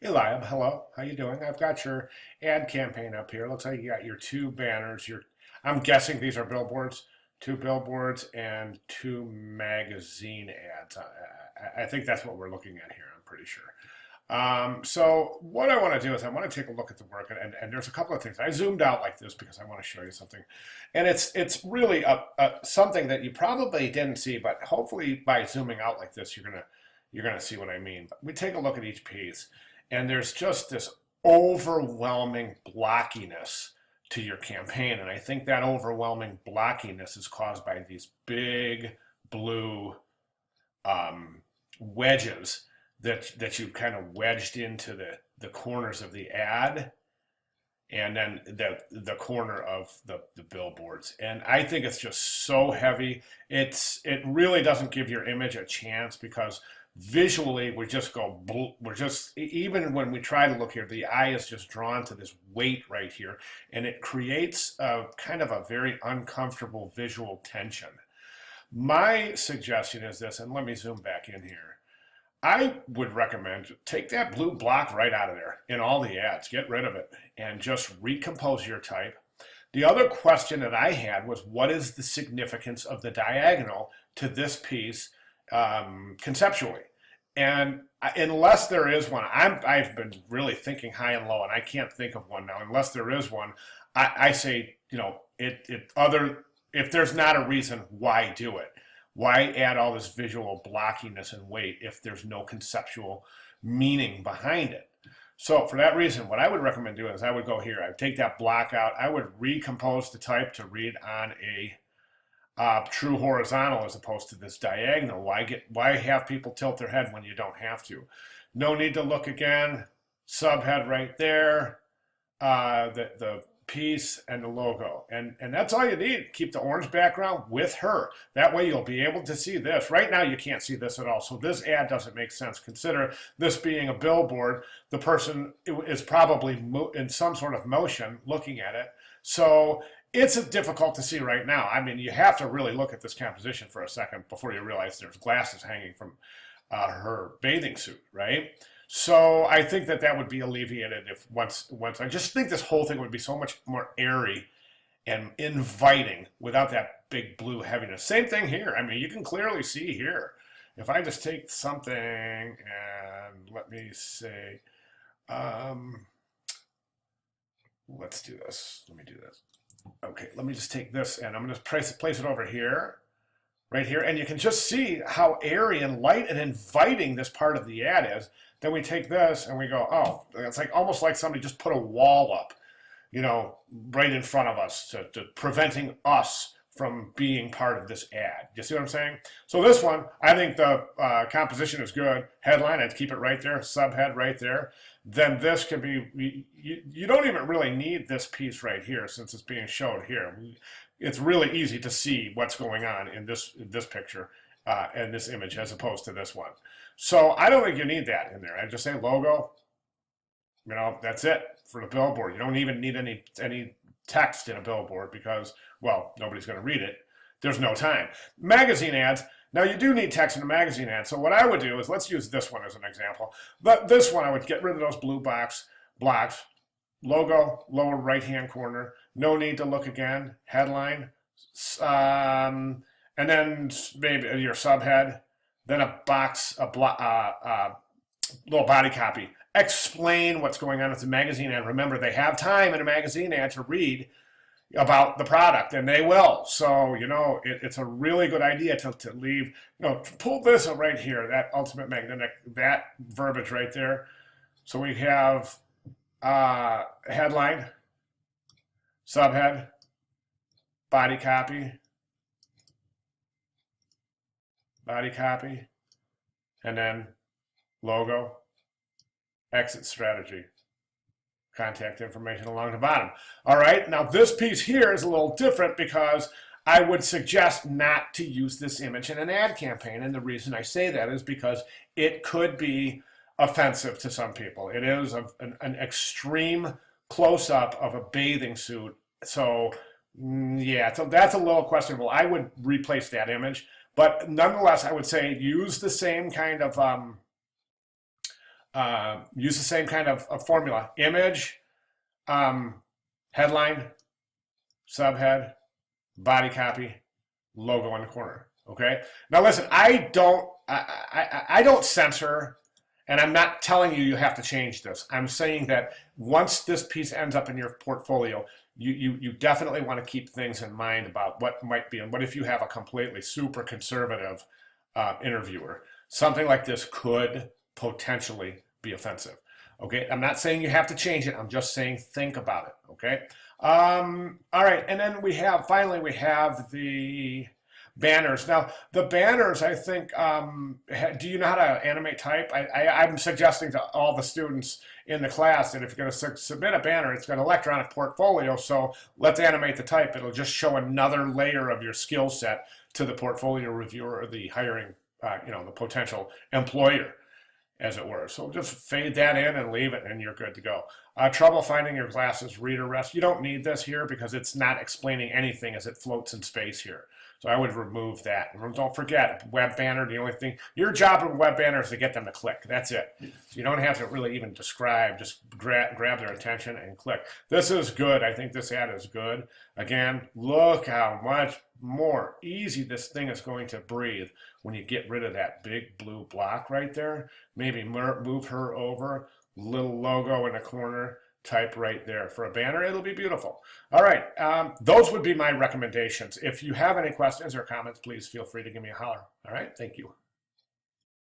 Eliab, hello. How you doing? I've got your ad campaign up here. Looks like you got your two banners. I'm guessing these are billboards, two billboards and two magazine ads. I think that's what we're looking at here. I'm pretty sure. So what I want to do is I want to take a look at the work, and there's a couple of things. I zoomed out like this because I want to show you something, and it's really something that you probably didn't see, but hopefully by zooming out like this, you're gonna see what I mean. But we take a look at each piece, and there's just this overwhelming blockiness to your campaign, and I think that overwhelming blockiness is caused by these big blue wedges that you've kind of wedged into the corners of the ad and then the corner of the billboards. And I think it's just so heavy. It really doesn't give your image a chance because visually we're just even when we try to look here, the eye is just drawn to this weight right here, and it creates a kind of a very uncomfortable visual tension. My suggestion is this, and let me zoom back in here. I would recommend take that blue block right out of there in all the ads. Get rid of it and just recompose your type. The other question that I had was, what is the significance of the diagonal to this piece conceptually? And unless there is one, I've been really thinking high and low, and I can't think of one now. Unless there is one, I say, if there's not a reason, why do it? Why add all this visual blockiness and weight if there's no conceptual meaning behind it? So for that reason, what I would recommend doing is I would go here. I would take that block out. I would recompose the type to read on a true horizontal as opposed to this diagonal. Why have people tilt their head when you don't have to? No need to look again. Subhead right there. The piece and the logo, and that's all you need. Keep the orange background with her. That way you'll be able to see this. Right now you can't see this at all, so this ad doesn't make sense. Consider this being a billboard. The person is probably in some sort of motion looking at it, so it's difficult to see right now. I mean, you have to really look at this composition for a second before you realize there's glasses hanging from her bathing suit, right? So I think that would be alleviated if once I just think this whole thing would be so much more airy and inviting without that big blue heaviness. Same thing here. I mean, you can clearly see here. If I just take something and let me say, um, let's do this. Let me do this. Okay, let me just take this and I'm going to place it over here, right here, and you can just see how airy and light and inviting this part of the ad is. Then we take this and we go, oh, it's like almost like somebody just put a wall up, right in front of us to preventing us from being part of this ad. You see what I'm saying? So this one, I think the composition is good. Headline, I'd keep it right there. Subhead right there. Then this can be, you don't even really need this piece right here since it's being shown here. It's really easy to see what's going on in this picture and this image as opposed to this one. So I don't think you need that in there. I just say logo. That's it for the billboard. You don't even need any text in a billboard because, well, nobody's going to read it. There's no time. Magazine ads. Now you do need text in a magazine ad. So what I would do is, let's use this one as an example. But this one, I would get rid of those blue blocks. Logo, lower right-hand corner. No need to look again. Headline. And then maybe your subhead, then a little body copy. Explain what's going on with the magazine ad. Remember, they have time in a magazine ad to read about the product, and they will. So, it's a really good idea to leave, pull this right here, that ultimate magnetic, that verbiage right there. So we have headline, subhead, body copy, and then logo, exit strategy, contact information along the bottom. All right, now this piece here is a little different because I would suggest not to use this image in an ad campaign. And the reason I say that is because it could be offensive to some people. It is an extreme close-up of a bathing suit. So, yeah, so that's a little questionable. I would replace that image. But nonetheless, I would say use the same kind of use the same kind of formula. Image, headline, subhead, body copy, logo in the corner. Okay. Now listen, I don't censor, and I'm not telling you have to change this. I'm saying that once this piece ends up in your portfolio, you definitely want to keep things in mind about what might be, and what if you have a completely super conservative interviewer. Something like this could potentially be offensive. Okay, I'm not saying you have to change it. I'm just saying think about it. Okay. All right, and then finally we have the banners. Now the banners, I think, do you know how to animate type? I'm suggesting to all the students in the class that if you're going to submit a banner, it's got an electronic portfolio, so let's animate the type. It'll just show another layer of your skill set to the portfolio reviewer or the hiring, the potential employer, as it were. So just fade that in and leave it, and you're good to go. Trouble finding your glasses, reader rest. You don't need this here because it's not explaining anything as it floats in space here. So I would remove that. And don't forget, web banner, the only thing, your job with web banner is to get them to click. That's it. So you don't have to really even describe, just grab their attention and click. This is good. I think this ad is good. Again, look how much more easy this thing is going to breathe when you get rid of that big blue block right there. Maybe move her over, little logo in the corner, type right there. For a banner, it'll be beautiful. All right, those would be my recommendations. If you have any questions or comments, please feel free to give me a holler. All right, thank you.